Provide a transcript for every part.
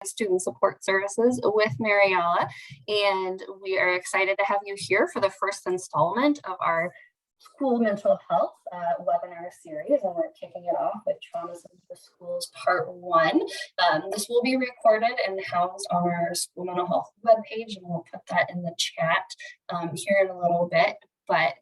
Student Support Services with Mariella, and we are excited to have you here for the first installment of our school mental health webinar series, and we're kicking it off with Traumas in the Schools Part 1. This will be recorded and housed on our school mental health webpage, and we'll put that in the chat here in a little bit. But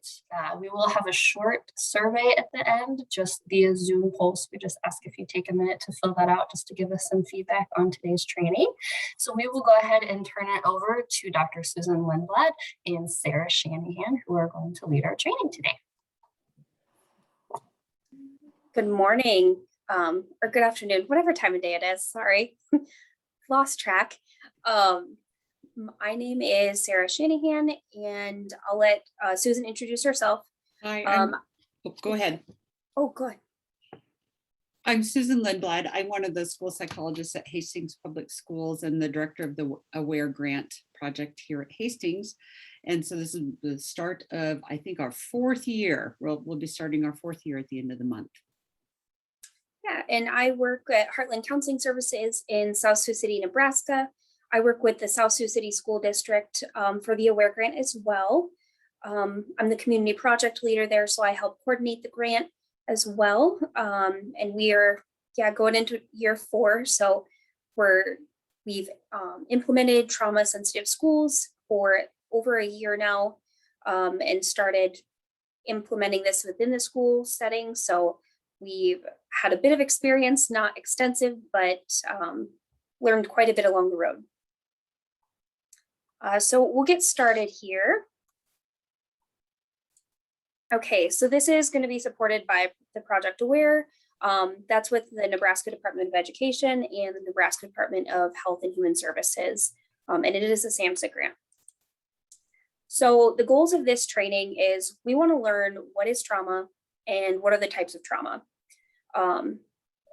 we will have a short survey at the end, just via Zoom post. We just ask if you take a minute to fill that out just to give us some feedback on today's training. So we will go ahead and turn it over to Dr. Susan Lindblad and Sarah Shanahan, who are going to lead our training today. Good morning, or good afternoon, whatever time of day it is, sorry, lost track. My name is Sarah Shanahan, and I'll let Susan introduce herself. Hi, go ahead. Oh, good. I'm Susan Lindblad. I'm one of the school psychologists at Hastings Public Schools and the director of the AWARE grant project here at Hastings. And so this is the start of, I think, our 4th year. We'll be starting our 4th year at the end of the month. Yeah, and I work at Heartland Counseling Services in South Sioux City, Nebraska. I work with the South Sioux City School District for the AWARE grant as well. I'm the community project leader there, so I help coordinate the grant as well. And we are going into year 4, so we've implemented trauma sensitive schools for over a year now, and started implementing this within the school setting. So we've had a bit of experience, not extensive, but learned quite a bit along the road. So we'll get started here. Okay, so this is going to be supported by the Project AWARE. That's with the Nebraska Department of Education and the Nebraska Department of Health and Human Services, and it is a SAMHSA grant. So the goals of this training is we want to learn what is trauma and what are the types of trauma. And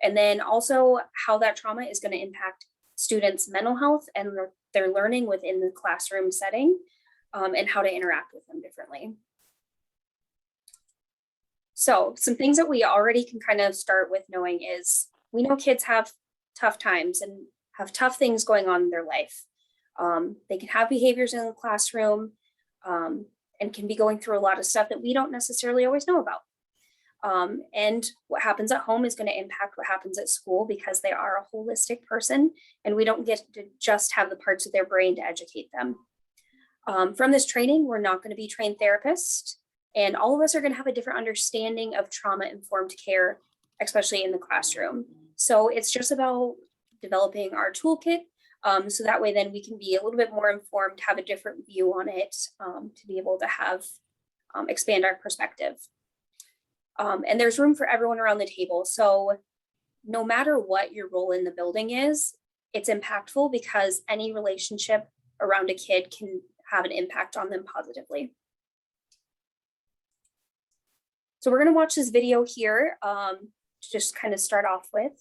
then also how that trauma is going to impact students' mental health and their learning within the classroom setting, and how to interact with them differently. So some things that we already can kind of start with knowing is we know kids have tough times and have tough things going on in their life. They can have behaviors in the classroom and can be going through a lot of stuff that we don't necessarily always know about. And what happens at home is going to impact what happens at school because they are a holistic person and we don't get to just have the parts of their brain to educate them. From this training, we're not going to be trained therapists, and all of us are going to have a different understanding of trauma-informed care, especially in the classroom. So it's just about developing our toolkit, so that way then we can be a little bit more informed, have a different view on it, to be able to have expand our perspective. And there's room for everyone around the table. So no matter what your role in the building is, it's impactful because any relationship around a kid can have an impact on them positively. So we're going to watch this video here to just kind of start off with.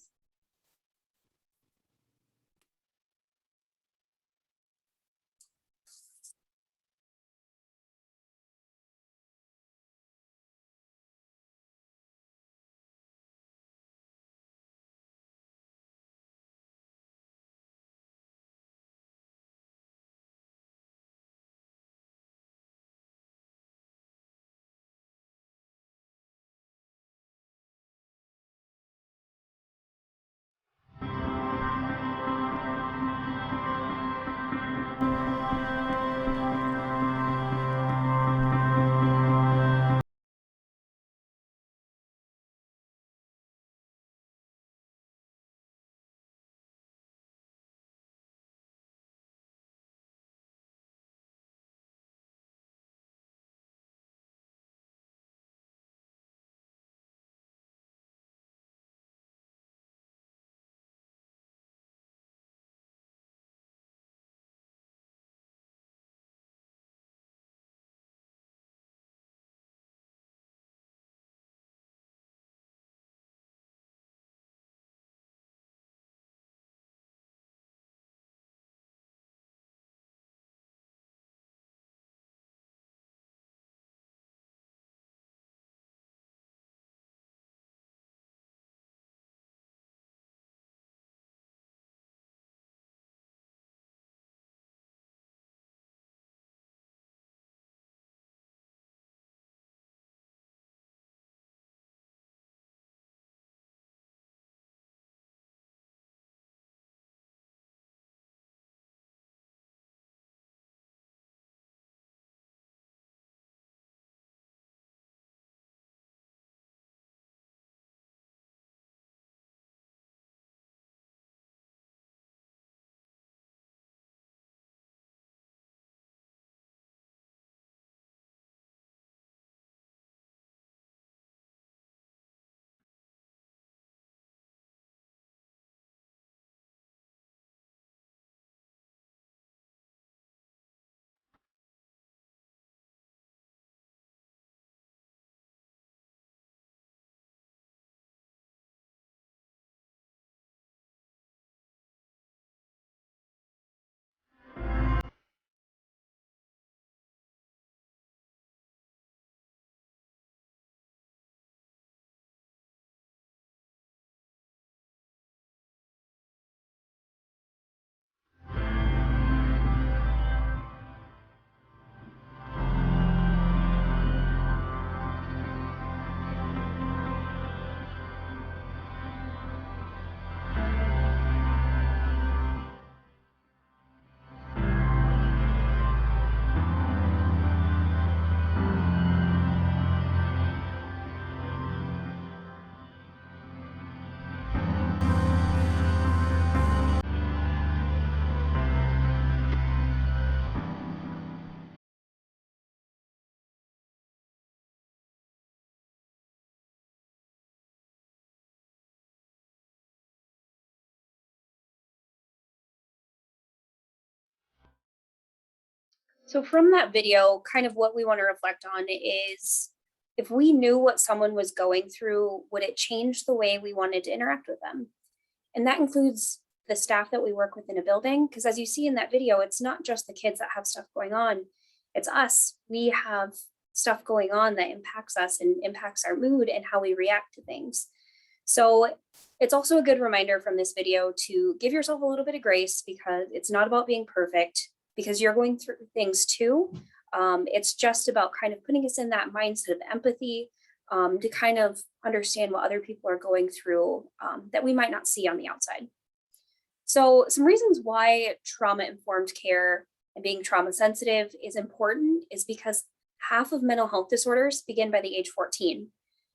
So from that video, kind of what we want to reflect on is, if we knew what someone was going through, would it change the way we wanted to interact with them? And that includes the staff that we work with in a building, because as you see in that video, it's not just the kids that have stuff going on, it's us. We have stuff going on that impacts us and impacts our mood and how we react to things. So it's also a good reminder from this video to give yourself a little bit of grace, because it's not about being perfect, because you're going through things too. It's just about kind of putting us in that mindset of empathy, to kind of understand what other people are going through, that we might not see on the outside. So some reasons why trauma-informed care and being trauma sensitive is important is because half of mental health disorders begin by the age 14.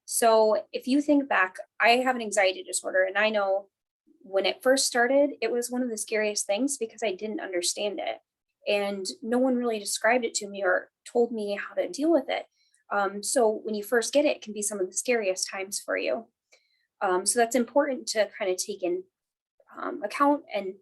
So if you think back, I have an anxiety disorder, and I know when it first started, it was one of the scariest things because I didn't understand it. And no one really described it to me or told me how to deal with it. So when you first get it, it can be some of the scariest times for you. So that's important to kind of take in account. And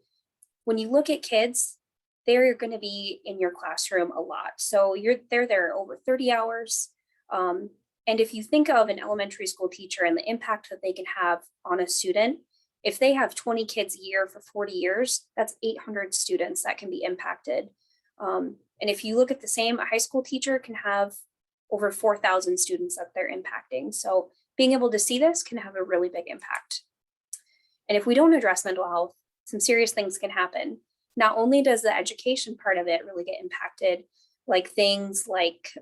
when you look at kids, they're going to be in your classroom a lot. So they're there over 30 hours. And if you think of an elementary school teacher and the impact that they can have on a student, if they have 20 kids a year for 40 years, that's 800 students that can be impacted. And if you look at the same, a high school teacher can have over 4,000 students that they're impacting. So being able to see this can have a really big impact. And if we don't address mental health, some serious things can happen. Not only does the education part of it really get impacted, like things like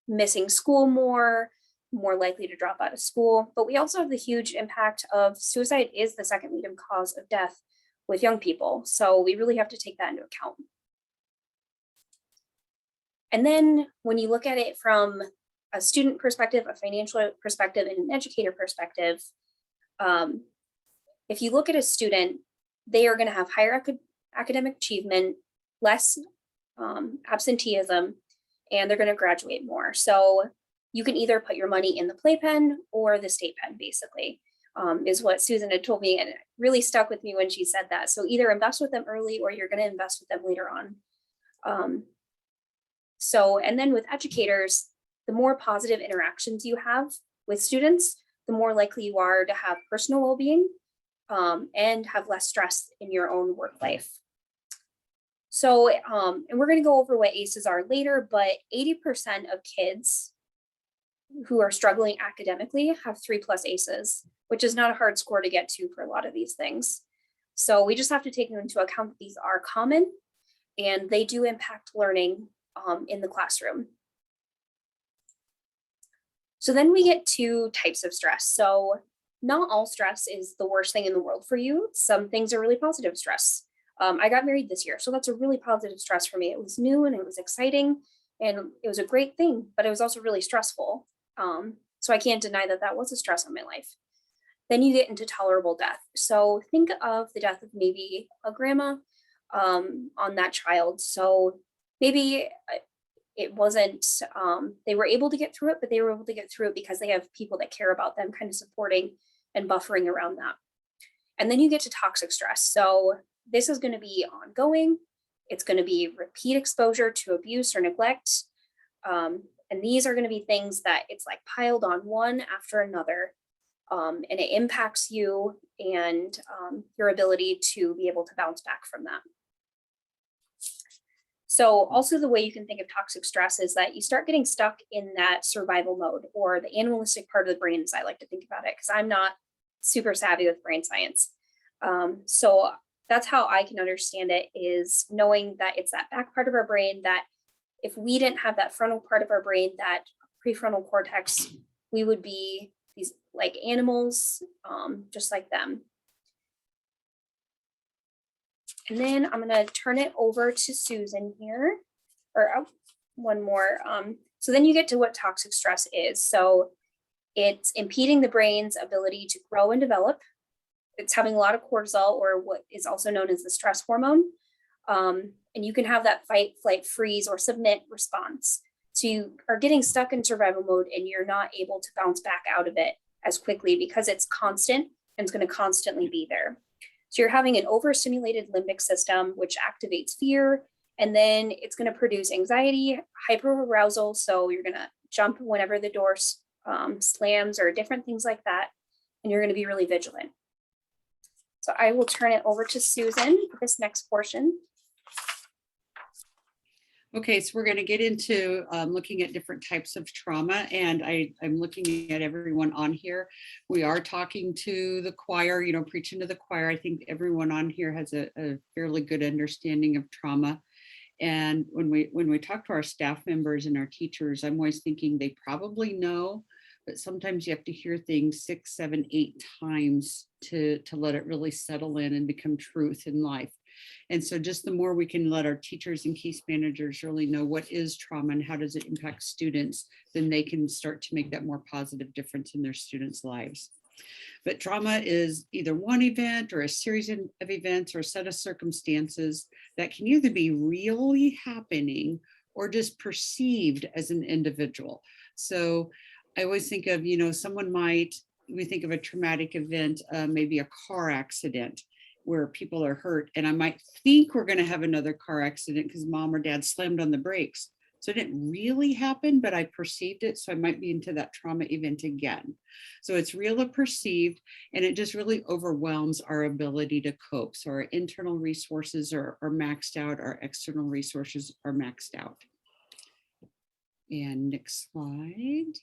missing school more likely to drop out of school, but we also have the huge impact of suicide is the second leading cause of death with young people. So we really have to take that into account. And then when you look at it from a student perspective, a financial perspective, and an educator perspective, if you look at a student, they are going to have higher academic achievement, less absenteeism, and they're going to graduate more. So you can either put your money in the playpen or the state pen, basically, is what Susan had told me, and it really stuck with me when she said that. So either invest with them early or you're going to invest with them later on. And then with educators, the more positive interactions you have with students, the more likely you are to have personal well-being and have less stress in your own work life. So, and we're going to go over what ACEs are later, but 80% of kids who are struggling academically have 3+ ACEs, which is not a hard score to get to for a lot of these things. So we just have to take into account that these are common and they do impact learning in the classroom. So then we get to types of stress. So not all stress is the worst thing in the world for you. Some things are really positive stress. I got married this year, so that's a really positive stress for me. It was new and it was exciting and it was a great thing, but it was also really stressful. So I can't deny that that was a stress on my life. Then you get into tolerable death. So think of the death of maybe a grandma on that child. So maybe it wasn't, they were able to get through it, but they were able to get through it because they have people that care about them kind of supporting and buffering around that. And then you get to toxic stress. So this is going to be ongoing. It's going to be repeat exposure to abuse or neglect. And these are going to be things that it's like piled on one after another. And it impacts you and your ability to be able to bounce back from that. So also the way you can think of toxic stress is that you start getting stuck in that survival mode, or the animalistic part of the brain, as I like to think about it, because I'm not super savvy with brain science. So that's how I can understand it, is knowing that it's that back part of our brain that if we didn't have that frontal part of our brain, that prefrontal cortex, we would be these like animals, just like them. And then I'm going to turn it over to Susan here, or one more. So then you get to what toxic stress is. So it's impeding the brain's ability to grow and develop. It's having a lot of cortisol, or what is also known as the stress hormone. And you can have that fight, flight, freeze, or submit response. So you are getting stuck in survival mode and you're not able to bounce back out of it as quickly because it's constant and it's going to constantly be there. So you're having an overstimulated limbic system, which activates fear And then it's going to produce anxiety, hyperarousal. So you're going to jump whenever the door slams or different things like that. And you're going to be really vigilant. So I will turn it over to Susan for this next portion. Okay, so we're going to get into looking at different types of trauma, and I'm looking at everyone on here. We are talking to the choir, you know, preaching to the choir. I think everyone on here has a fairly good understanding of trauma. And when we talk to our staff members and our teachers, I'm always thinking they probably know, but sometimes you have to hear things 6, 7, 8 times to let it really settle in and become truth in life. And so just the more we can let our teachers and case managers really know what is trauma and how does it impact students, then they can start to make that more positive difference in their students' lives. But trauma is either one event or a series of events or a set of circumstances that can either be really happening or just perceived as an individual. So I always think of, you know, we think of a traumatic event, maybe a car accident where people are hurt. And I might think we're going to have another car accident because mom or dad slammed on the brakes. So it didn't really happen, but I perceived it. So I might be into that trauma event again. So it's real or perceived, and it just really overwhelms our ability to cope. So our internal resources are maxed out, our external resources are maxed out. And next slide.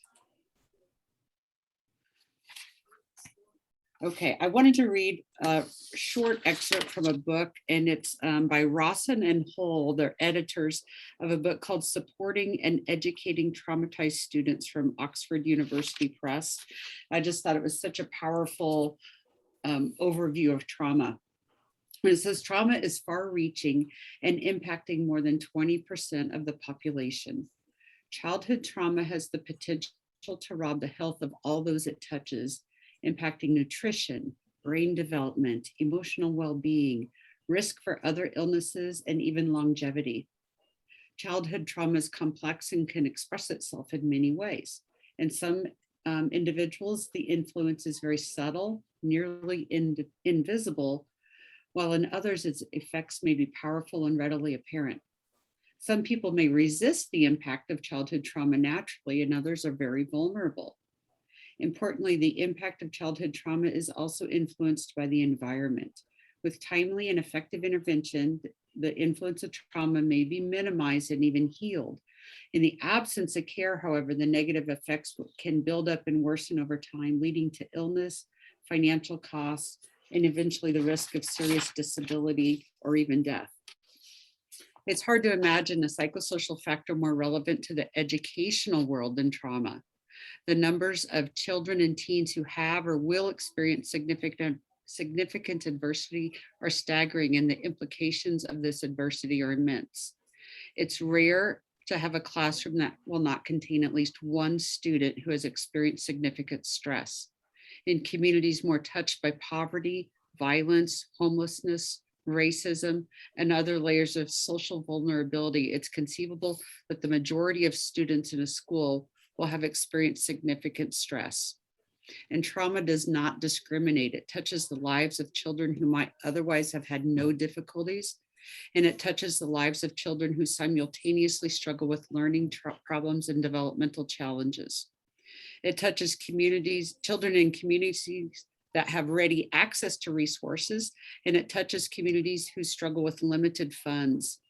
Okay, I wanted to read a short excerpt from a book, and it's by Rawson and Hull. They're editors of a book called Supporting and Educating Traumatized Students from Oxford University Press. I just thought it was such a powerful overview of trauma. And it says trauma is far-reaching and impacting more than 20% of the population. Childhood trauma has the potential to rob the health of all those it touches, impacting nutrition, brain development, emotional well-being, risk for other illnesses, and even longevity. Childhood trauma is complex and can express itself in many ways. In some individuals, the influence is very subtle, nearly invisible, while in others, its effects may be powerful and readily apparent. Some people may resist the impact of childhood trauma naturally, and others are very vulnerable. Importantly, the impact of childhood trauma is also influenced by the environment. With timely and effective intervention, the influence of trauma may be minimized and even healed. In the absence of care, however, the negative effects can build up and worsen over time, leading to illness, financial costs, and eventually the risk of serious disability or even death. It's hard to imagine a psychosocial factor more relevant to the educational world than trauma. The numbers of children and teens who have or will experience significant adversity are staggering, and the implications of this adversity are immense. It's rare to have a classroom that will not contain at least one student who has experienced significant stress. In communities more touched by poverty, violence, homelessness, racism, and other layers of social vulnerability, it's conceivable that the majority of students in a school will have experienced significant stress. And trauma does not discriminate. It touches the lives of children who might otherwise have had no difficulties, and it touches the lives of children who simultaneously struggle with learning problems and developmental challenges. It touches children in communities that have ready access to resources, and it touches communities who struggle with limited funds.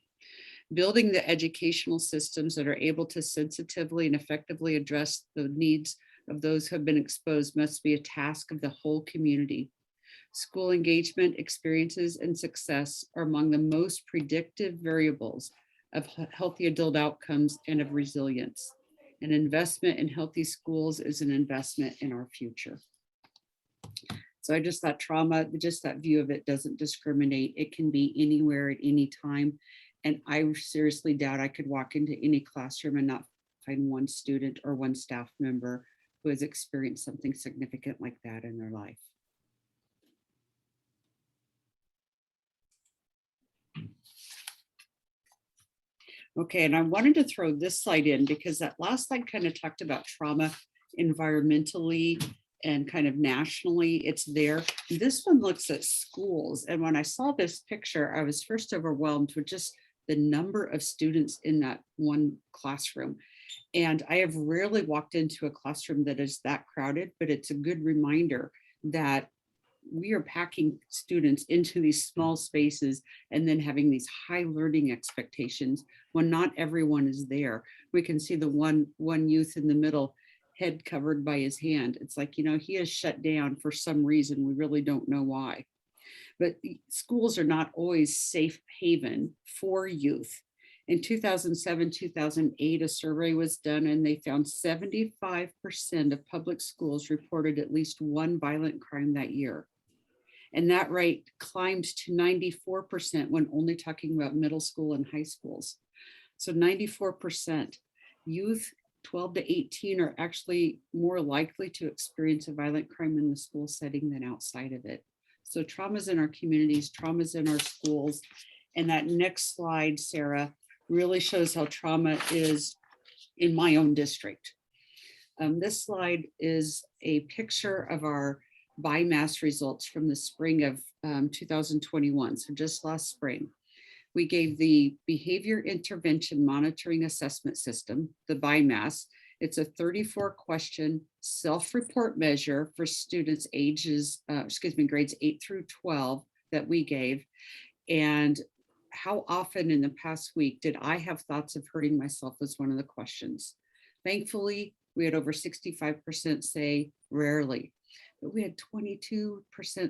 Building the educational systems that are able to sensitively and effectively address the needs of those who have been exposed must be a task of the whole community. School engagement, experiences, and success are among the most predictive variables of healthy adult outcomes and of resilience. An investment in healthy schools is an investment in our future. So I just thought trauma, just that view of it doesn't discriminate. It can be anywhere at any time. And I seriously doubt I could walk into any classroom and not find one student or one staff member who has experienced something significant like that in their life. Okay, and I wanted to throw this slide in because that last slide kind of talked about trauma environmentally and kind of nationally. It's there. This one looks at schools. And when I saw this picture, I was first overwhelmed with just the number of students in that one classroom. And I have rarely walked into a classroom that is that crowded, but it's a good reminder that we are packing students into these small spaces and then having these high learning expectations when not everyone is there. We can see the one youth in the middle, head covered by his hand. It's like, he is shut down for some reason. We really don't know why. But schools are not always safe haven for youth. In 2007, 2008, a survey was done and they found 75% of public schools reported at least one violent crime that year. And that rate climbed to 94% when only talking about middle school and high schools. So 94% youth 12 to 18 are actually more likely to experience a violent crime in the school setting than outside of it. So trauma's in our communities, trauma's in our schools. And that next slide, Sarah, really shows how trauma is in my own district. This slide is a picture of our BIMAS results from the spring of 2021, so just last spring. We gave the Behavior Intervention Monitoring Assessment System, the BIMAS. It's a 34-question self-report measure for students grades 8 through 12 that we gave. And how often in the past week did I have thoughts of hurting myself was one of the questions. Thankfully, we had over 65% say rarely, but we had 22%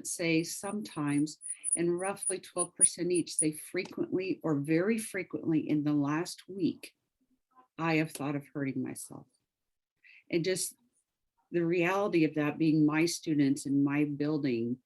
say sometimes, and roughly 12% each say frequently or very frequently in the last week, I have thought of hurting myself. And just the reality of that being my students in my building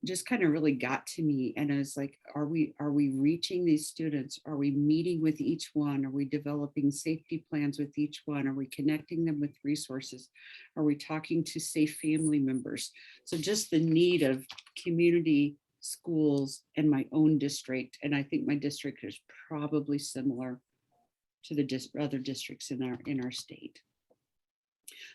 just kind of really got to me. And I was like, are we reaching these students? Are we meeting with each one? Are we developing safety plans with each one? Are we connecting them with resources? Are we talking to safe family members? So just the need of community, schools, and my own district. And I think my district is probably similar to the other districts in our state.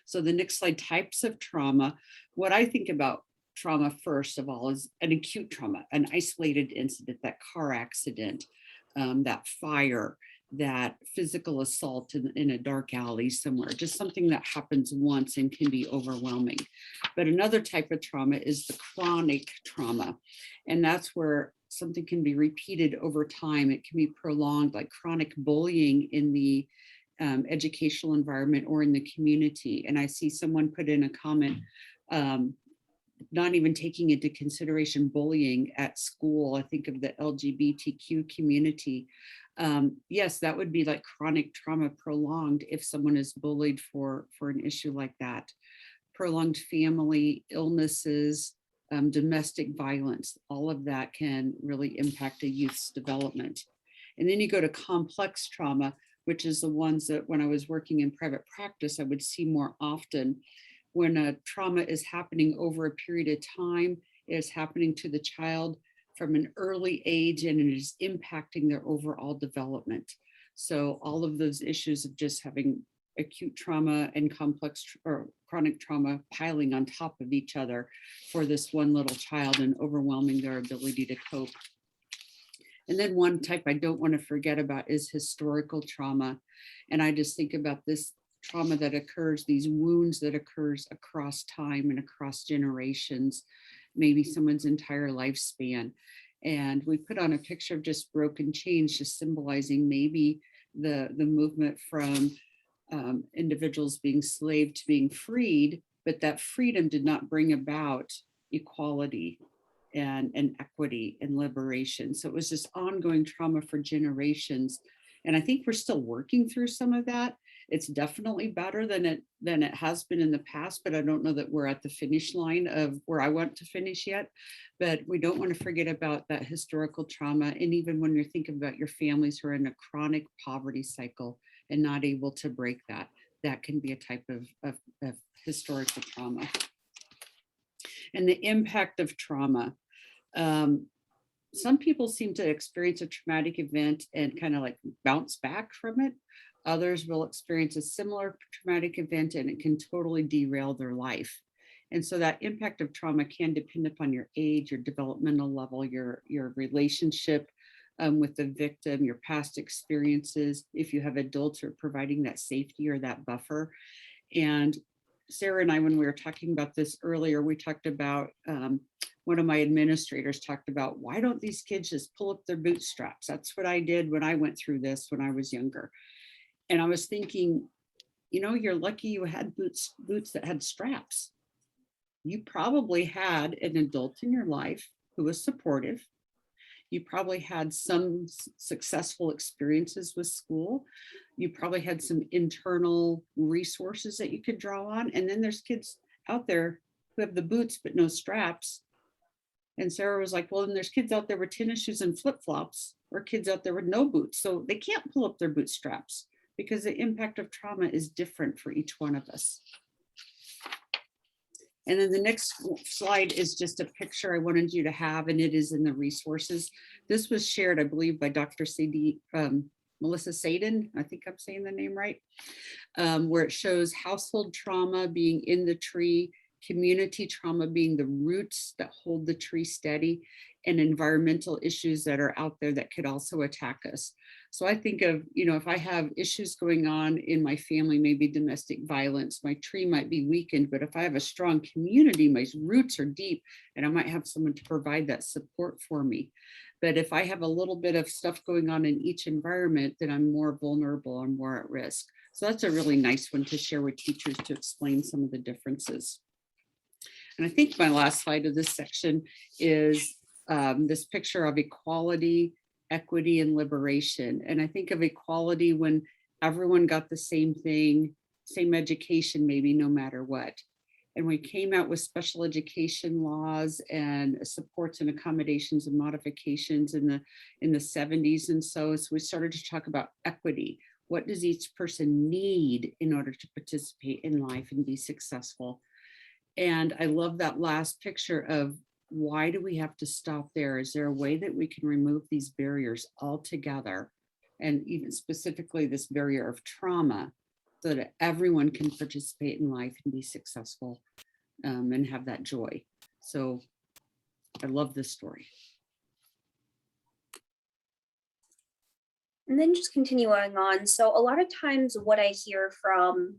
So the next slide, types of trauma. What I think about trauma, first of all, is an acute trauma, an isolated incident, that car accident, that fire, that physical assault in a dark alley somewhere, just something that happens once and can be overwhelming. But another type of trauma is the chronic trauma. And that's where something can be repeated over time. It can be prolonged, like chronic bullying in the educational environment or in the community. And I see someone put in a comment, not even taking into consideration bullying at school. I think of the LGBTQ community. Yes, that would be like chronic trauma prolonged if someone is bullied for an issue like that. Prolonged family illnesses, domestic violence, all of that can really impact a youth's development. And then you go to complex trauma, which is the ones that when I was working in private practice, I would see more often. When a trauma is happening over a period of time, it is happening to the child from an early age and it is impacting their overall development. So all of those issues of just having acute trauma and complex or chronic trauma piling on top of each other for this one little child and overwhelming their ability to cope. And then one type I don't want to forget about is historical trauma. And I just think about this trauma that occurs, these wounds that occurs across time and across generations, maybe someone's entire lifespan. And we put on a picture of just broken chains, just symbolizing maybe the movement from individuals being slave to being freed, but that freedom did not bring about equality and equity and liberation. So it was this ongoing trauma for generations. And I think we're still working through some of that. It's definitely better than it has been in the past, but I don't know that we're at the finish line of where I want to finish yet. But we don't want to forget about that historical trauma. And even when you're thinking about your families who are in a chronic poverty cycle and not able to break that, that can be a type of historical trauma. And the impact of trauma. Some people seem to experience a traumatic event and kind of like bounce back from it. Others will experience a similar traumatic event and it can totally derail their life. And so that impact of trauma can depend upon your age, your developmental level, your relationship with the victim, your past experiences, if you have adults who are providing that safety or that buffer. And Sarah and I, when we were talking about this earlier, we talked about, one of my administrators talked about, why don't these kids just pull up their bootstraps? That's what I did when I went through this when I was younger. And I was thinking, you know, you're lucky you had boots that had straps. You probably had an adult in your life who was supportive. You probably had some successful experiences with school. You probably had some internal resources that you could draw on. And then there's kids out there who have the boots but no straps. And Sarah was like, well, then there's kids out there with tennis shoes and flip-flops, or kids out there with no boots. So they can't pull up their bootstraps because the impact of trauma is different for each one of us. And then the next slide is just a picture I wanted you to have, and it is in the resources. This was shared, I believe, by Dr. Melissa Sadin, I think I'm saying the name right, where it shows household trauma being in the tree, community trauma being the roots that hold the tree steady, and environmental issues that are out there that could also attack us. So I think of, you know, if I have issues going on in my family, maybe domestic violence, my tree might be weakened, but if I have a strong community, my roots are deep, and I might have someone to provide that support for me. But if I have a little bit of stuff going on in each environment, then I'm more vulnerable and more at risk. So that's a really nice one to share with teachers to explain some of the differences. And I think my last slide of this section is this picture of equality, equity, and liberation. And I think of equality when everyone got the same thing, same education, maybe no matter what. And we came out with special education laws and supports and accommodations and modifications in the 70s. And so as we started to talk about equity, what does each person need in order to participate in life and be successful? And I love that last picture of, why do we have to stop there? Is there a way that we can remove these barriers altogether? And even specifically this barrier of trauma, so that everyone can participate in life and be successful and have that joy. So I love this story. And then just continuing on. So a lot of times what I hear from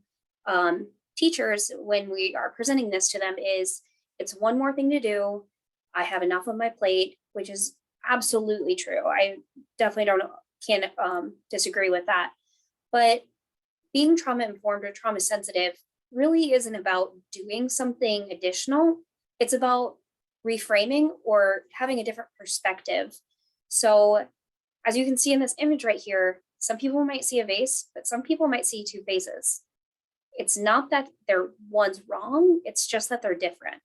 teachers when we are presenting this to them is, it's one more thing to do. I have enough on my plate, which is absolutely true. I definitely can't disagree with that. But being trauma informed or trauma sensitive really isn't about doing something additional. It's about reframing or having a different perspective. So as you can see in this image right here, some people might see a vase, but some people might see two vases. It's not that one's wrong, it's just that they're different.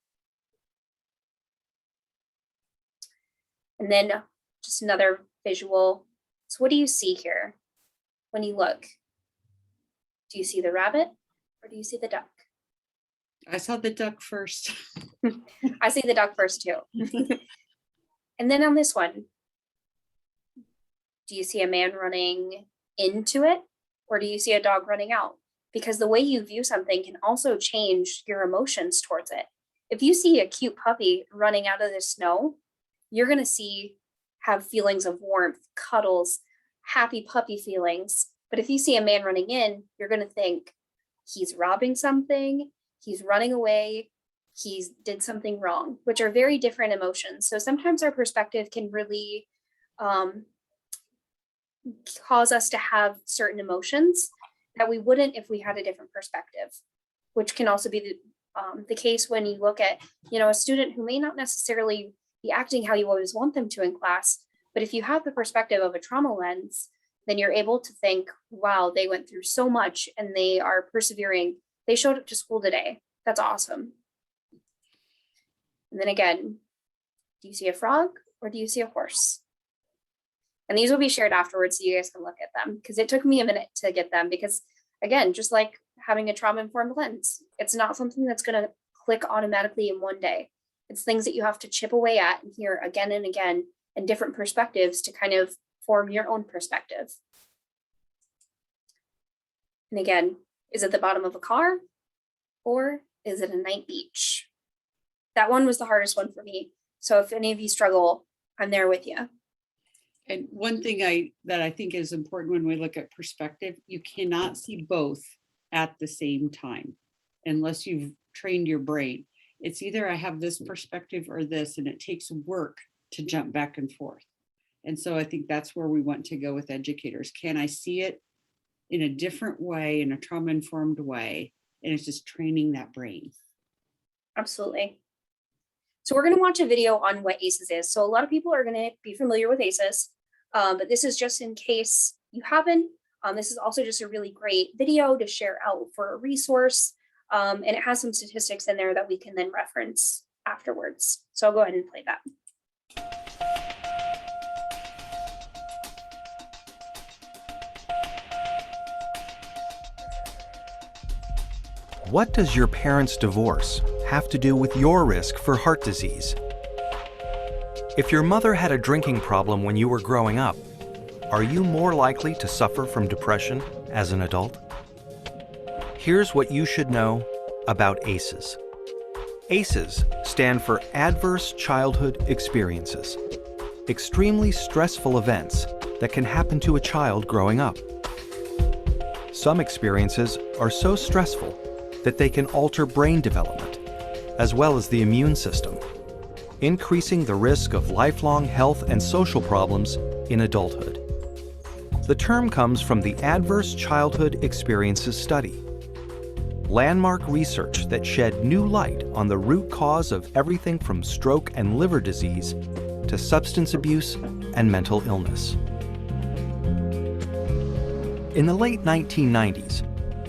And then just another visual. So what do you see here when you look? Do you see the rabbit or do you see the duck? I saw the duck first. I see the duck first too. And then on this one, do you see a man running into it or do you see a dog running out? Because the way you view something can also change your emotions towards it. If you see a cute puppy running out of the snow, you're going to have feelings of warmth, cuddles, happy puppy feelings. But if you see a man running in, you're going to think he's robbing something, he's running away, he did something wrong, which are very different emotions. So sometimes our perspective can really cause us to have certain emotions that we wouldn't if we had a different perspective, which can also be the case when you look at, a student who may not necessarily be acting how you always want them to in class. But if you have the perspective of a trauma lens, then you're able to think, wow, they went through so much and they are persevering. They showed up to school today. That's awesome. And then again, do you see a frog or do you see a horse? And these will be shared afterwards so you guys can look at them, because it took me a minute to get them, because again, just like having a trauma-informed lens, it's not something that's going to click automatically in one day. It's things that you have to chip away at and hear again and again in different perspectives to kind of form your own perspective. And again, is it the bottom of a car or is it a night beach? That one was the hardest one for me. So if any of you struggle, I'm there with you. And one thing that I think is important when we look at perspective, you cannot see both at the same time unless you've trained your brain. It's either I have this perspective or this, and it takes work to jump back and forth. And so I think that's where we want to go with educators. Can I see it in a different way, in a trauma-informed way? And it's just training that brain. Absolutely. So we're going to watch a video on what ACEs is. So a lot of people are going to be familiar with ACEs, but this is just in case you haven't. This is also just a really great video to share out for a resource. And it has some statistics in there that we can then reference afterwards. So I'll go ahead and play that. What does your parents' divorce have to do with your risk for heart disease? If your mother had a drinking problem when you were growing up, are you more likely to suffer from depression as an adult? Here's what you should know about ACEs. ACEs stand for Adverse Childhood Experiences, extremely stressful events that can happen to a child growing up. Some experiences are so stressful that they can alter brain development, as well as the immune system, increasing the risk of lifelong health and social problems in adulthood. The term comes from the Adverse Childhood Experiences Study, landmark research that shed new light on the root cause of everything from stroke and liver disease to substance abuse and mental illness. In the late 1990s,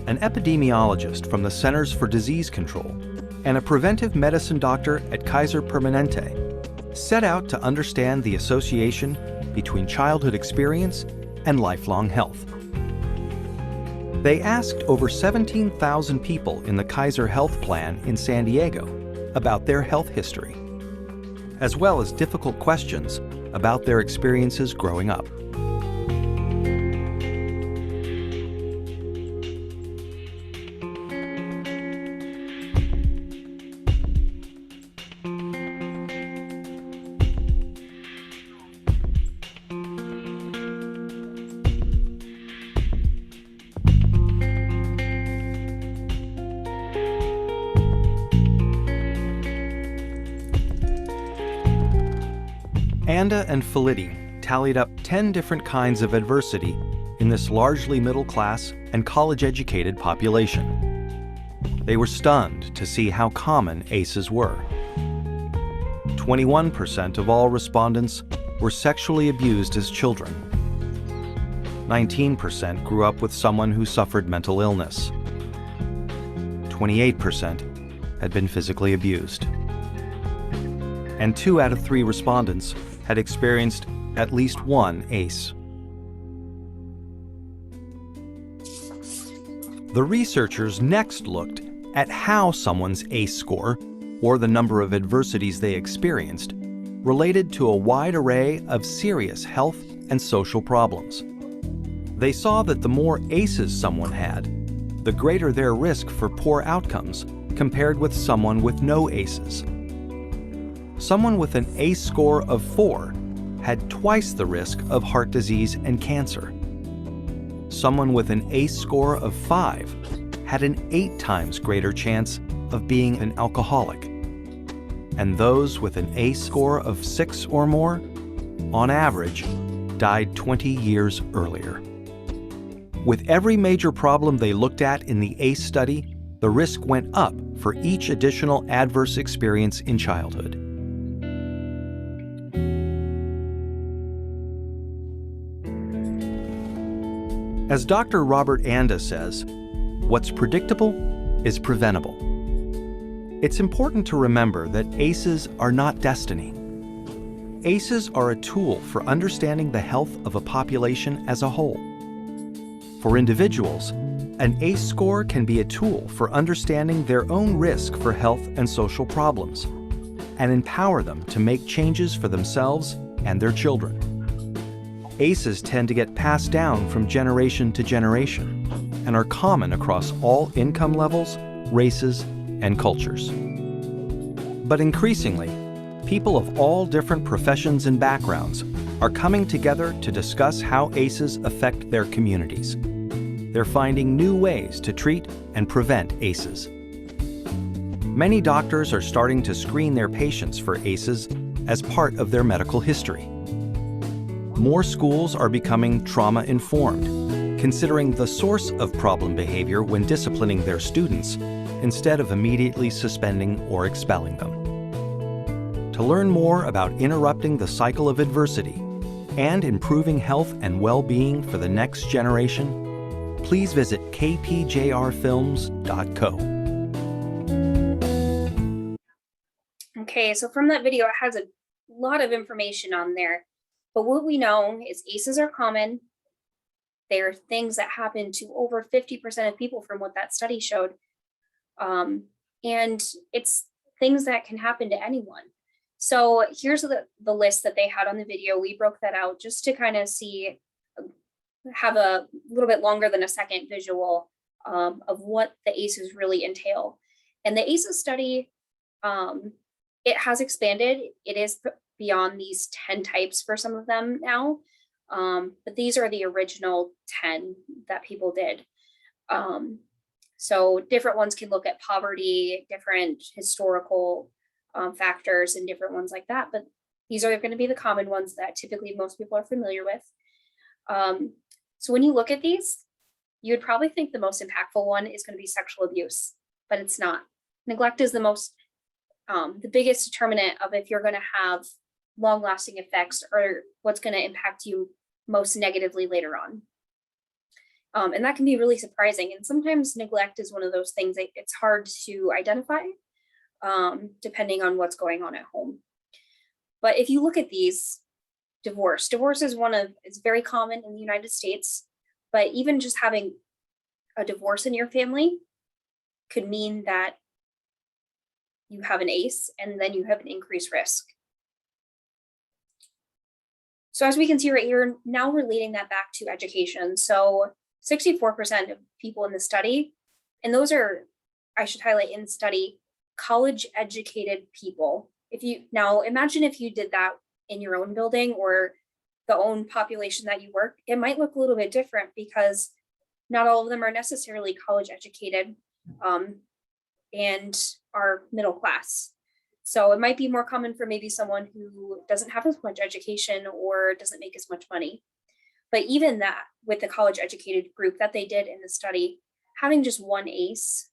an epidemiologist from the Centers for Disease Control and a preventive medicine doctor at Kaiser Permanente set out to understand the association between childhood experience and lifelong health. They asked over 17,000 people in the Kaiser Health Plan in San Diego about their health history, as well as difficult questions about their experiences growing up. Anda and Felitti tallied up 10 different kinds of adversity in this largely middle-class and college-educated population. They were stunned to see how common ACEs were. 21% of all respondents were sexually abused as children. 19% grew up with someone who suffered mental illness. 28% had been physically abused. And 2 out of 3 respondents had experienced at least one ACE. The researchers next looked at how someone's ACE score, or the number of adversities they experienced, related to a wide array of serious health and social problems. They saw that the more ACEs someone had, the greater their risk for poor outcomes compared with someone with no ACEs. Someone with an ACE score of 4 had twice the risk of heart disease and cancer. Someone with an ACE score of 5 had an 8 times greater chance of being an alcoholic. And those with an ACE score of 6 or more, on average, died 20 years earlier. With every major problem they looked at in the ACE study, the risk went up for each additional adverse experience in childhood. As Dr. Robert Anda says, what's predictable is preventable. It's important to remember that ACEs are not destiny. ACEs are a tool for understanding the health of a population as a whole. For individuals, an ACE score can be a tool for understanding their own risk for health and social problems and empower them to make changes for themselves and their children. ACEs tend to get passed down from generation to generation and are common across all income levels, races, and cultures. But increasingly, people of all different professions and backgrounds are coming together to discuss how ACEs affect their communities. They're finding new ways to treat and prevent ACEs. Many doctors are starting to screen their patients for ACEs as part of their medical history. More schools are becoming trauma-informed, considering the source of problem behavior when disciplining their students, instead of immediately suspending or expelling them. To learn more about interrupting the cycle of adversity and improving health and well-being for the next generation, please visit kpjrfilms.co. Okay, so from that video, it has a lot of information on there. But what we know is ACEs are common. They are things that happen to over 50% of people from what that study showed. And it's things that can happen to anyone. So here's the list that they had on the video. We broke that out just to kind of see, have a little bit longer than a second visual of what the ACEs really entail. And the ACEs study, it has expanded. It is beyond these 10 types for some of them now. But these are the original 10 that people did. So different ones can look at poverty, different historical factors, and different ones like that. But these are going to be the common ones that typically most people are familiar with. So when you look at these, you would probably think the most impactful one is going to be sexual abuse, but it's not. Neglect is the biggest determinant of if you're going to have long-lasting effects or what's going to impact you most negatively later on. And that can be really surprising. And sometimes neglect is one of those things that it's hard to identify, depending on what's going on at home. But if you look at these, divorce is it's very common in the United States, but even just having a divorce in your family could mean that you have an ACE and then you have an increased risk. So as we can see right here, now relating that back to education. So 64% of people in the study, and those are, I should highlight in study, college educated people. Now imagine if you did that in your own building or the own population that you work, it might look a little bit different because not all of them are necessarily college educated and are middle class. So it might be more common for maybe someone who doesn't have as much education or doesn't make as much money. But even that, with the college educated group that they did in the study, having just one ACE,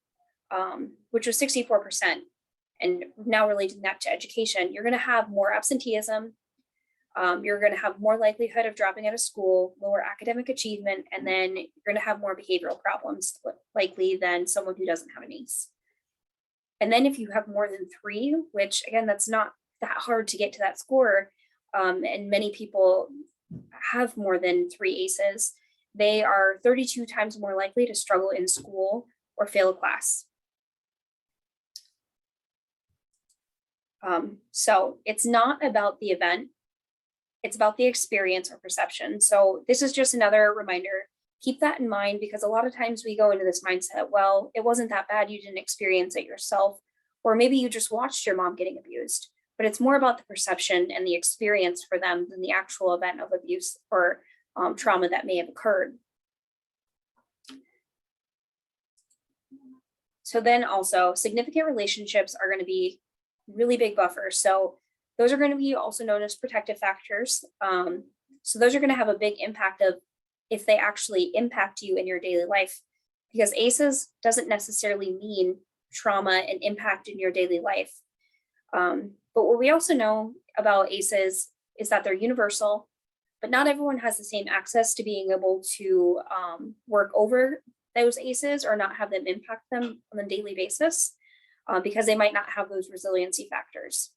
which was 64%, and now relating that to education, you're going to have more absenteeism. You're going to have more likelihood of dropping out of school, lower academic achievement, and then you're going to have more behavioral problems likely than someone who doesn't have an ACE. And then if you have more than 3, which again, that's not that hard to get to that score, and many people have more than 3 ACEs, they are 32 times more likely to struggle in school or fail a class. So it's not about the event, it's about the experience or perception. So this is just another reminder. Keep that in mind, because a lot of times we go into this mindset, well, it wasn't that bad, you didn't experience it yourself, or maybe you just watched your mom getting abused. But it's more about the perception and the experience for them than the actual event of abuse or trauma that may have occurred. So then also, significant relationships are going to be really big buffers. So those are going to be also known as protective factors. So those are going to have a big impact of if they actually impact you in your daily life, because ACEs doesn't necessarily mean trauma and impact in your daily life. But what we also know about ACEs is that they're universal, but not everyone has the same access to being able to work over those ACEs or not have them impact them on a daily basis because they might not have those resiliency factors.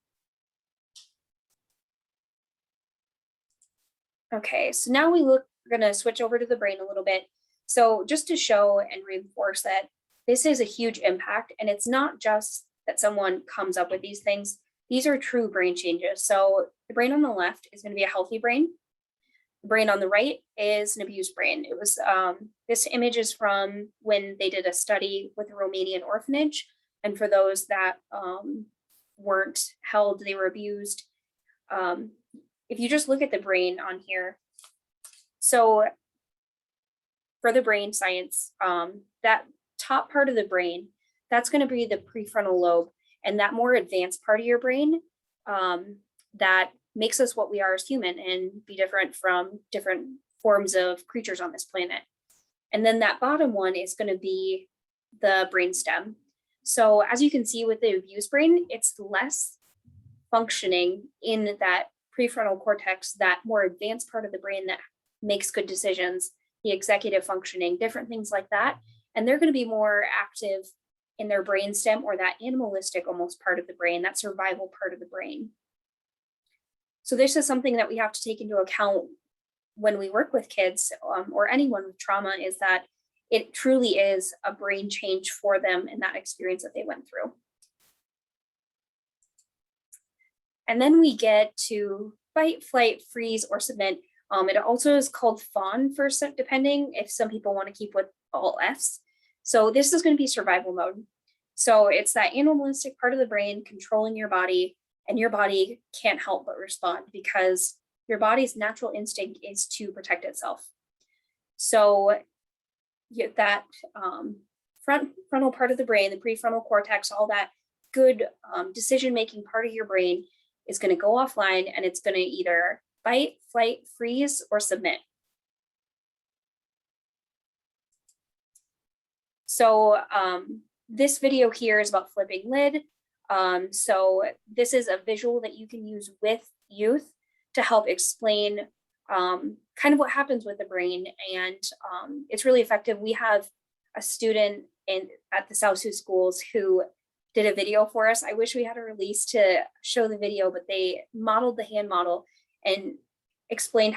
Okay, so now we're going to switch over to the brain a little bit. So just to show and reinforce that this is a huge impact, and it's not just that someone comes up with these things. These are true brain changes. So the brain on the left is going to be a healthy brain. The brain on the right is an abused brain. It was this image is from when they did a study with a Romanian orphanage, and for those that weren't held, they were abused. if you just look at the brain on here, so for the brain science, that top part of the brain, that's going to be the prefrontal lobe, and that more advanced part of your brain that makes us what we are as human and be different from different forms of creatures on this planet. And then that bottom one is going to be the brainstem. So as you can see with the abused brain, it's less functioning in that prefrontal cortex, that more advanced part of the brain that makes good decisions, the executive functioning, different things like that. And they're going to be more active in their brainstem, or that animalistic almost part of the brain, that survival part of the brain. So this is something that we have to take into account when we work with kids or anyone with trauma, is that it truly is a brain change for them in that experience that they went through. And then we get to fight, flight, freeze, or submit. It also is called fawn for some, depending if some people want to keep with all Fs. So this is going to be survival mode. So it's that animalistic part of the brain controlling your body, and your body can't help but respond because your body's natural instinct is to protect itself. So that frontal part of the brain, the prefrontal cortex, all that good decision-making part of your brain is going to go offline, and it's going to either fight, flight, freeze, or submit. So this video here is about flipping lid. So this is a visual that you can use with youth to help explain kind of what happens with the brain, and it's really effective. We have a student at the South Sioux schools who did a video for us. I wish we had a release to show the video, but they modeled the hand model and explained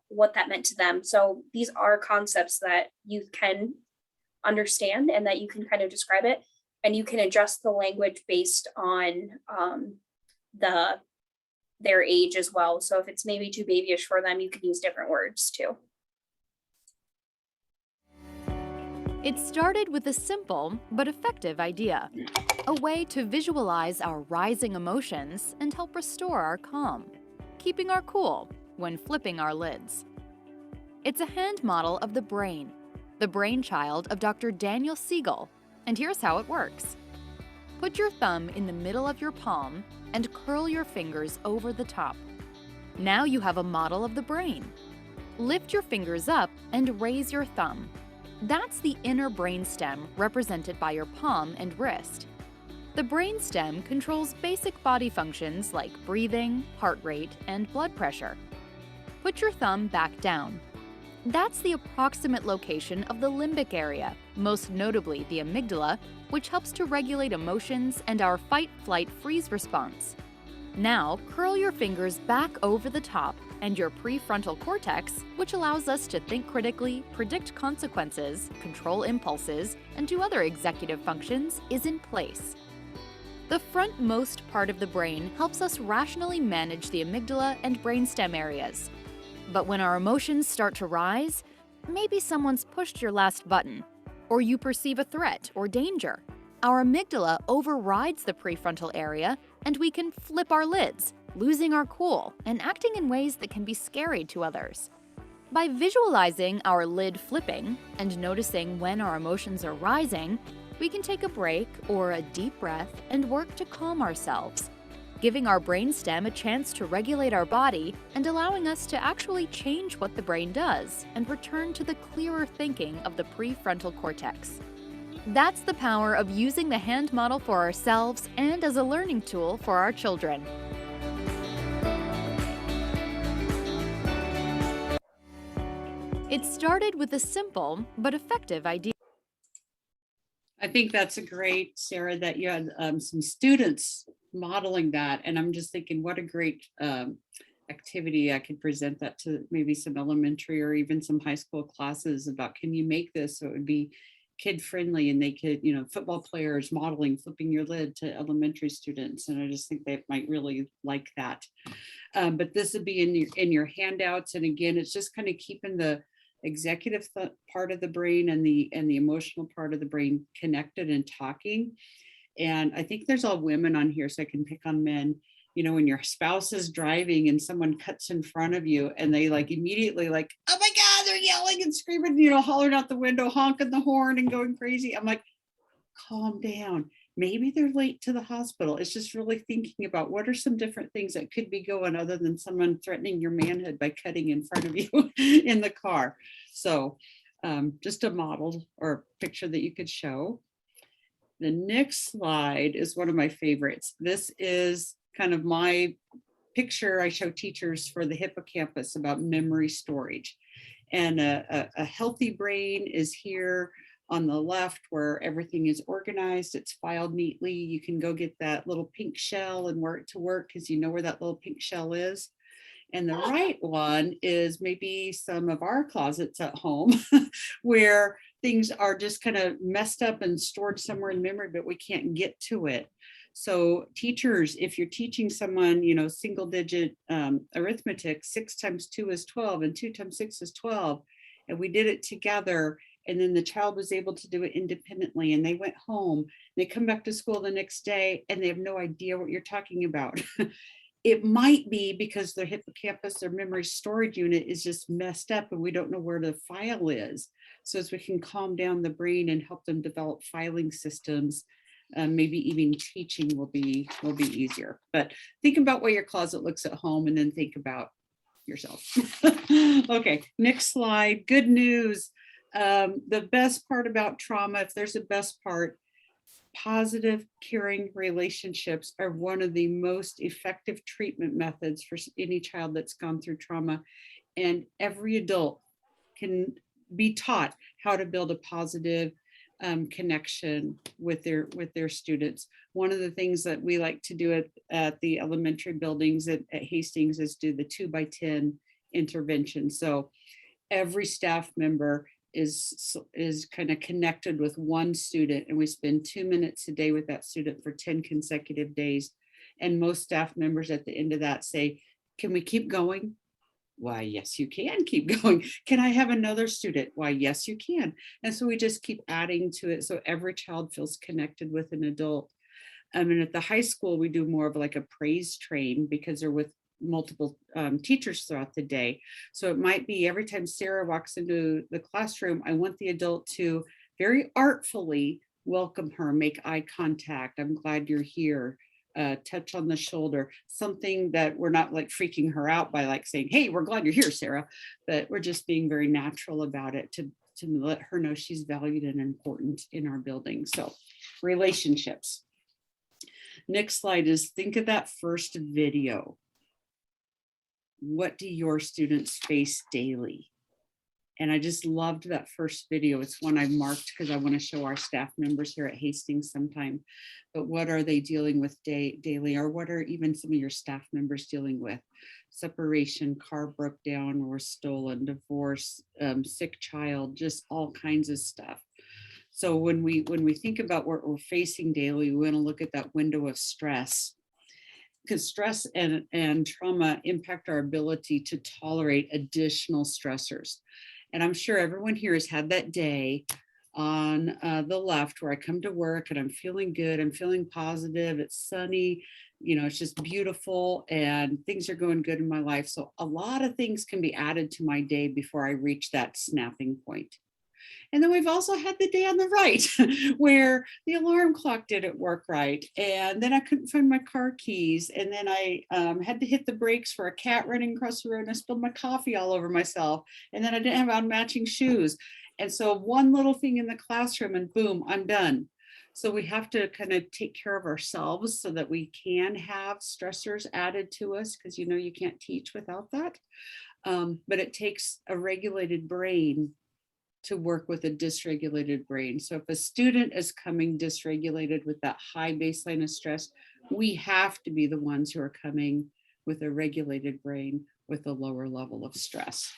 what that meant to them. So these are concepts that youth can understand and that you can kind of describe it, and you can adjust the language based on their age as well. So if it's maybe too babyish for them, you can use different words too. It started with a simple but effective idea, a way to visualize our rising emotions and help restore our calm, keeping our cool when flipping our lids. It's a hand model of the brainchild of Dr. Daniel Siegel, and here's how it works. Put your thumb in the middle of your palm and curl your fingers over the top. Now you have a model of the brain. Lift your fingers up and raise your thumb. That's the inner brainstem represented by your palm and wrist. The brainstem controls basic body functions like breathing, heart rate, and blood pressure. Put your thumb back down. That's the approximate location of the limbic area, most notably the amygdala, which helps to regulate emotions and our fight, flight, freeze response. Now, curl your fingers back over the top, and your prefrontal cortex, which allows us to think critically, predict consequences, control impulses, and do other executive functions, is in place. The frontmost part of the brain helps us rationally manage the amygdala and brainstem areas. But when our emotions start to rise, maybe someone's pushed your last button, or you perceive a threat or danger, our amygdala overrides the prefrontal area, and we can flip our lids, losing our cool and acting in ways that can be scary to others. By visualizing our lid flipping and noticing when our emotions are rising, we can take a break or a deep breath and work to calm ourselves, giving our brainstem a chance to regulate our body and allowing us to actually change what the brain does and return to the clearer thinking of the prefrontal cortex. That's the power of using the hand model for ourselves and as a learning tool for our children. It started with a simple but effective idea. I think that's a great, Sarah, that you had some students modeling that. And I'm just thinking, what a great activity. I could present that to maybe some elementary or even some high school classes about, can you make this so it would be kid friendly, and they could, football players modeling, flipping your lid to elementary students. And I just think they might really like that. But this would be in your handouts. And again, it's just kind of keeping the executive part of the brain and the emotional part of the brain connected and talking. And I think there's all women on here, so I can pick on men. when your spouse is driving and someone cuts in front of you and they like immediately like, oh my God, they're yelling and screaming, hollering out the window, honking the horn and going crazy. I'm like, calm down. Maybe they're late to the hospital. It's just really thinking about what are some different things that could be going other than someone threatening your manhood by cutting in front of you in the car. So just a model or picture that you could show. The next slide is one of my favorites. This is kind of my picture I show teachers for the hippocampus about memory storage. And a healthy brain is here on the left where everything is organized, it's filed neatly. You can go get that little pink shell and wear it to work because you know where that little pink shell is. And the right one is maybe some of our closets at home where things are just kind of messed up and stored somewhere in memory, but we can't get to it. So teachers, if you're teaching someone, single digit arithmetic, 6 times 2 is 12 and 2 times 6 is 12. And we did it together. And then the child was able to do it independently and they went home. They come back to school the next day and they have no idea what you're talking about. It might be because their hippocampus, their memory storage unit is just messed up and we don't know where the file is. So as we can calm down the brain and help them develop filing systems, maybe even teaching will be easier. But think about what your closet looks at home and then think about yourself. Okay, next slide. Good news. The best part about trauma, if there's a best part, positive, caring relationships are one of the most effective treatment methods for any child that's gone through trauma. And every adult can be taught how to build a positive connection with their students. One of the things that we like to do at the elementary buildings at Hastings is do the 2x10 intervention. So every staff member is kind of connected with one student and we spend 2 minutes a day with that student for 10 consecutive days. And most staff members at the end of that say, can we keep going? Why, yes, you can keep going. Can I have another student? Why, yes, you can. And so we just keep adding to it. So every child feels connected with an adult. And at the high school, we do more of like a praise train because they're with multiple teachers throughout the day. So it might be every time Sarah walks into the classroom, I want the adult to very artfully welcome her, make eye contact. I'm glad you're here. Touch on the shoulder, something that we're not like freaking her out by like saying, hey, we're glad you're here, Sarah, but we're just being very natural about it to let her know she's valued and important in our building. So relationships. Next slide is think of that first video. What do your students face daily? And I just loved that first video. It's one I marked because I want to show our staff members here at Hastings sometime. But what are they dealing with daily? Or what are even some of your staff members dealing with? Separation, car broke down or stolen, divorce, sick child, just all kinds of stuff. So when we think about what we're facing daily, we want to look at that window of stress. Because stress and trauma impact our ability to tolerate additional stressors. And I'm sure everyone here has had that day on the left where I come to work and I'm feeling good, I'm feeling positive, it's sunny, it's just beautiful and things are going good in my life. So a lot of things can be added to my day before I reach that snapping point. And then we've also had the day on the right where the alarm clock didn't work right. And then I couldn't find my car keys. And then I had to hit the brakes for a cat running across the road and I spilled my coffee all over myself. And then I didn't have on matching shoes. And so one little thing in the classroom and boom, I'm done. So we have to kind of take care of ourselves so that we can have stressors added to us because you can't teach without that. But it takes a regulated brain to work with a dysregulated brain. So if a student is coming dysregulated with that high baseline of stress, we have to be the ones who are coming with a regulated brain with a lower level of stress.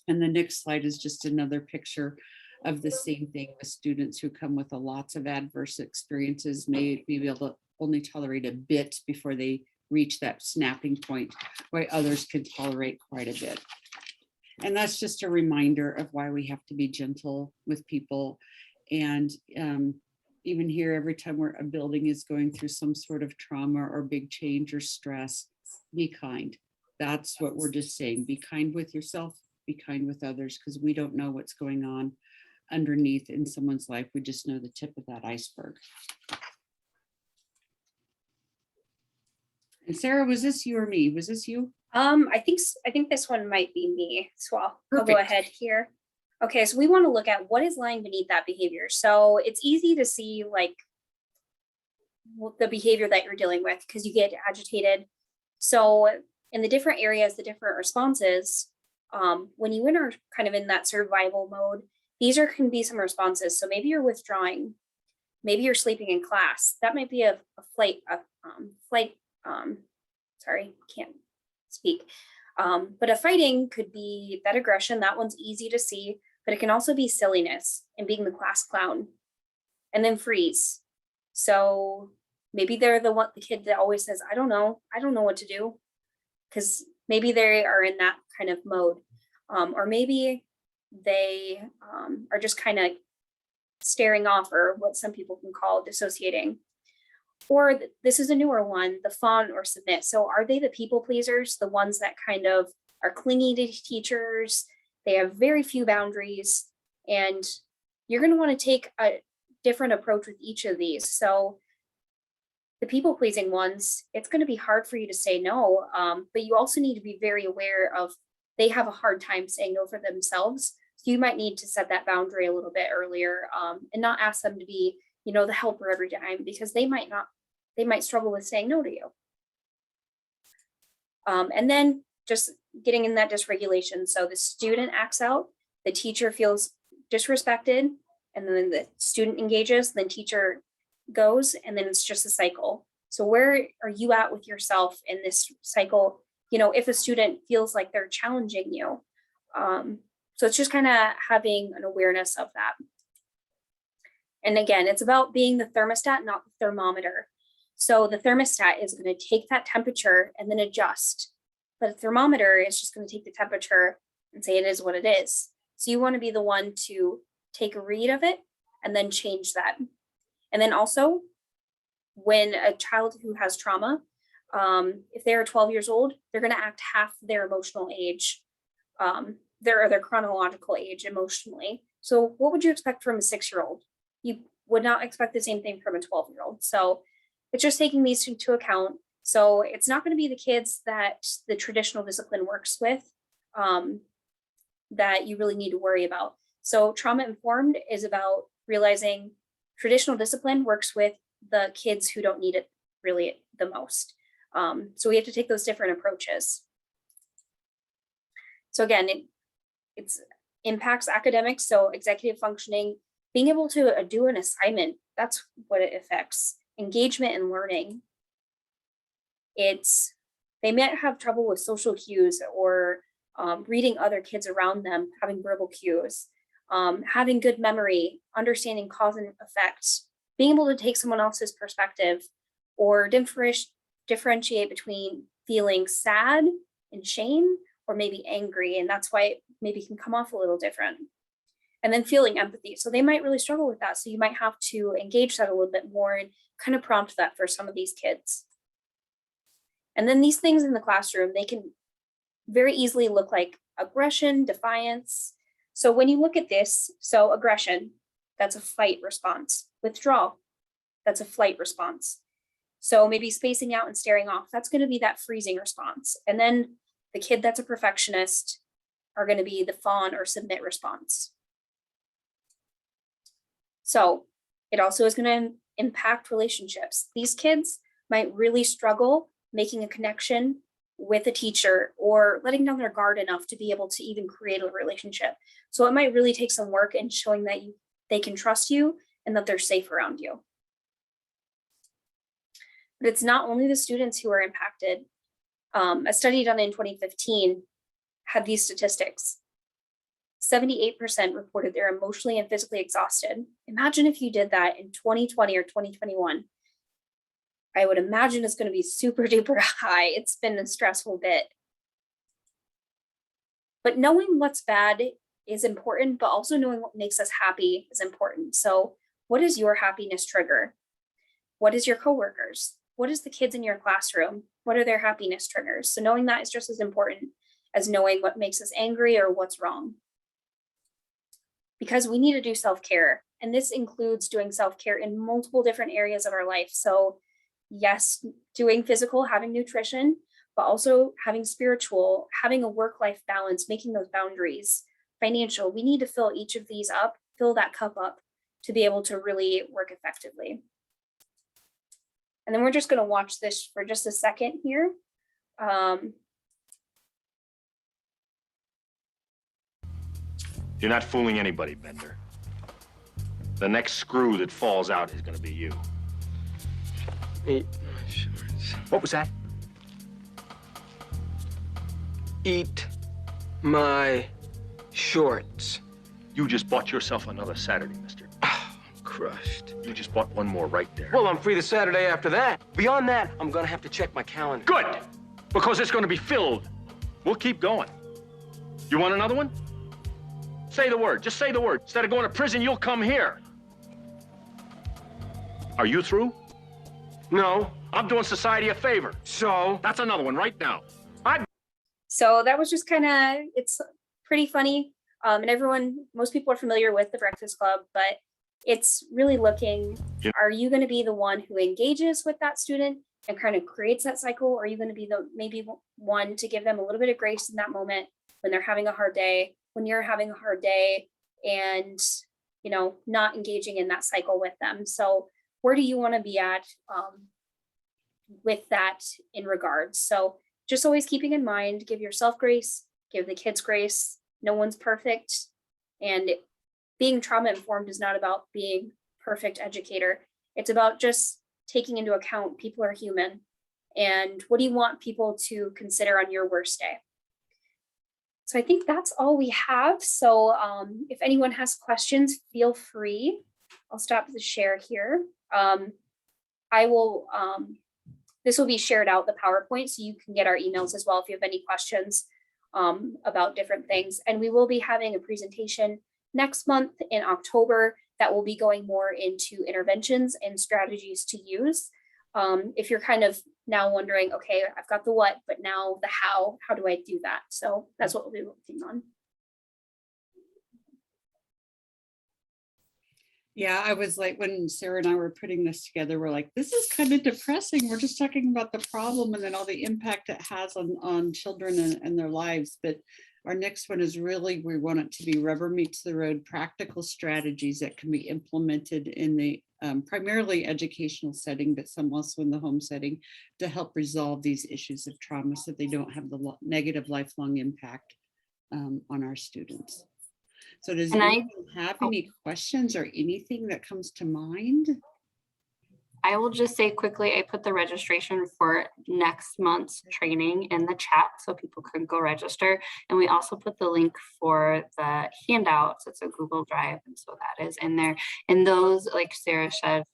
And the next slide is just another picture of the same thing with students who come with lots of adverse experiences, may be able to only tolerate a bit before they reach that snapping point, while others can tolerate quite a bit. And that's just a reminder of why we have to be gentle with people and even here, every time a building is going through some sort of trauma or big change or stress, be kind. That's what we're just saying. Be kind with yourself, be kind with others, because we don't know what's going on underneath in someone's life. We just know the tip of that iceberg. And Sarah, was this you or me? Was this you? I think this one might be me. So I'll go Perfect. ahead here. Okay, so we want to look at what is lying beneath that behavior. So it's easy to see like the behavior that you're dealing with because you get agitated. So in the different areas, the different responses, when you are kind of in that survival mode, these can be some responses. So maybe you're withdrawing, maybe you're sleeping in class. That might be a flight, sorry, can't speak. But a fighting could be that aggression. That one's easy to see, but it can also be silliness and being the class clown. And then freeze. So maybe they're the kid that always says, I don't know what to do. Because maybe they are in that kind of mode. Or maybe they are just kind of staring off, or what some people can call dissociating. Or this is a newer one, the fawn or submit. So are they the people pleasers, the ones that kind of are clingy to teachers? They have very few boundaries, and you're going to want to take a different approach with each of these. So the people pleasing ones, it's going to be hard for you to say no, but you also need to be very aware of they have a hard time saying no for themselves. So you might need to set that boundary a little bit earlier, and not ask them to be, the helper every time, because they might struggle with saying no to you. And then just getting in that dysregulation. So the student acts out, the teacher feels disrespected, and then the student engages, then teacher goes, and then it's just a cycle. So where are you at with yourself in this cycle? If a student feels like they're challenging you. So it's just kind of having an awareness of that. And again, it's about being the thermostat, not the thermometer. So the thermostat is going to take that temperature and then adjust. But the thermometer is just going to take the temperature and say it is what it is. So you want to be the one to take a read of it and then change that. And then also, when a child who has trauma, if they're 12 years old, they're going to act half their emotional age, their chronological age emotionally. So what would you expect from a 6-year-old? You would not expect the same thing from a 12-year-old. So it's just taking these into account. So it's not going to be the kids that the traditional discipline works with that you really need to worry about. So trauma informed is about realizing traditional discipline works with the kids who don't need it really the most. So we have to take those different approaches. So again, it impacts academics. So executive functioning, being able to do an assignment, that's what it affects. Engagement and learning. They might have trouble with social cues or reading other kids around them, having verbal cues, having good memory, understanding cause and effect, being able to take someone else's perspective, or differentiate between feeling sad and shame, or maybe angry, and that's why it maybe can come off a little different. And then feeling empathy. So they might really struggle with that. So you might have to engage that a little bit more and kind of prompt that for some of these kids. And then these things in the classroom, they can very easily look like aggression, defiance. So when you look at this, so aggression, that's a fight response. Withdrawal, that's a flight response. So maybe spacing out and staring off, that's going to be that freezing response. And then the kid that's a perfectionist are going to be the fawn or submit response. So it also is going to impact relationships. These kids might really struggle making a connection with a teacher or letting down their guard enough to be able to even create a relationship. So it might really take some work in showing that they can trust you and that they're safe around you. But it's not only the students who are impacted. A study done in 2015 had these statistics. 78% reported they're emotionally and physically exhausted. Imagine if you did that in 2020 or 2021. I would imagine it's going to be super duper high. It's been a stressful bit. But knowing what's bad is important, but also knowing what makes us happy is important. So What is your happiness trigger? What is your coworkers? What is the kids in your classroom? What are their happiness triggers? So knowing that is just as important as knowing what makes us angry or what's wrong. Because we need to do self-care. And this includes doing self-care in multiple different areas of our life. So yes, doing physical, having nutrition, but also having spiritual, having a work-life balance, making those boundaries, financial. We need to fill each of these up, fill that cup up to be able to really work effectively. And then we're just going to watch this for just a second here. You're not fooling anybody, Bender. The next screw that falls out is gonna be you. Eat my shorts. What was that? Eat my shorts. You just bought yourself another Saturday, mister. I'm crushed. You just bought one more right there. Well, I'm free the Saturday after that. Beyond that, I'm gonna have to check my calendar. Good, because it's gonna be filled. We'll keep going. You want another one? Say the word, just say the word. Instead of going to prison, you'll come here. Are you through? No. I'm doing society a favor. So? That's another one right now. So that was just kind of, it's pretty funny. And most people are familiar with the Breakfast Club, but it's really looking, Yeah. Are you going to be the one who engages with that student and kind of creates that cycle? Or are you going to be the maybe one to give them a little bit of grace in that moment when they're having a hard day, when you're having a hard day, and, you know, not engaging in that cycle with them. So where do you want to be at with that in regards? So just always keeping in mind, give yourself grace, give the kids grace. No one's perfect. And being trauma informed is not about being perfect educator. It's about just taking into account people are human. And what do you want people to consider on your worst day? So I think that's all we have. So if anyone has questions, feel free. I'll stop the share here. This will be shared out, the PowerPoint, so you can get our emails as well if you have any questions about different things. And we will be having a presentation next month in October that will be going more into interventions and strategies to use. If you're kind of now wondering, okay, I've got the what, but now the how do I do that? So that's what we'll be working on. Yeah, I was like, when Sarah and I were putting this together, we're like, this is kind of depressing. We're just talking about the problem and then all the impact it has on children and their lives. But our next one is really, we want it to be rubber meets the road, practical strategies that can be implemented in the primarily educational setting, but some also in the home setting, to help resolve these issues of trauma so they don't have the negative lifelong impact on our students. So does anyone have any questions or anything that comes to mind? I will just say quickly, I put the registration for next month's training in the chat so people can go register. And we also put the link for the handouts. It's a Google Drive. And so that is in there. And those, like Sarah said,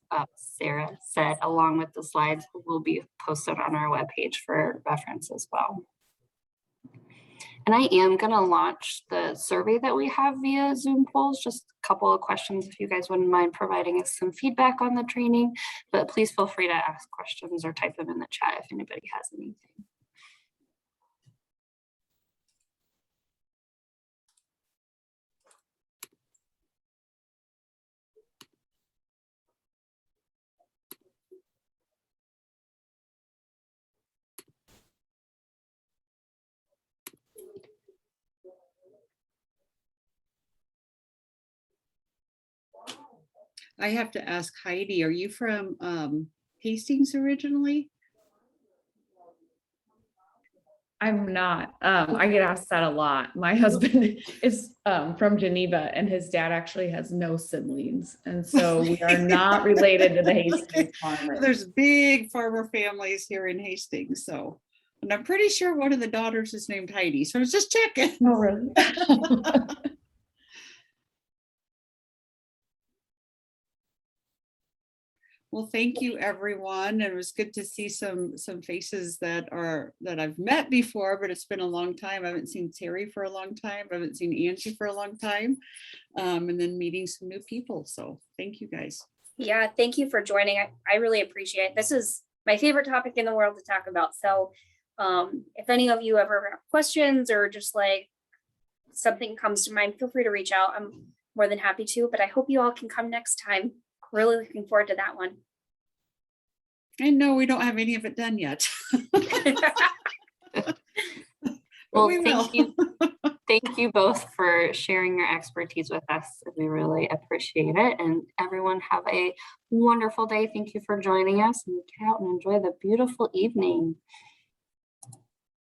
along with the slides, will be posted on our webpage for reference as well. And I am going to launch the survey that we have via Zoom polls, just a couple of questions if you guys wouldn't mind providing us some feedback on the training, but please feel free to ask questions or type them in the chat if anybody has anything. I have to ask Heidi, are you from Hastings originally? I'm not. I get asked that a lot. My husband is from Geneva and his dad actually has no siblings. And so we are not related to the Hastings farmers. There's big farmer families here in Hastings. So, and I'm pretty sure one of the daughters is named Heidi. So I was just checking. Oh, really? Well, thank you, everyone. It was good to see some faces that I've met before, but it's been a long time. I haven't seen Terry for a long time. I haven't seen Angie for a long time. And then meeting some new people. So thank you guys. Yeah, thank you for joining. I really appreciate it. This is my favorite topic in the world to talk about. So if any of you ever have questions or just like something comes to mind, feel free to reach out. I'm more than happy to, but I hope you all can come next time. Really looking forward to that one. I know we don't have any of it done yet. Well, we thank will. you. Thank you both for sharing your expertise with us. We really appreciate it. And everyone have a wonderful day. Thank you for joining us, and get out and enjoy the beautiful evening.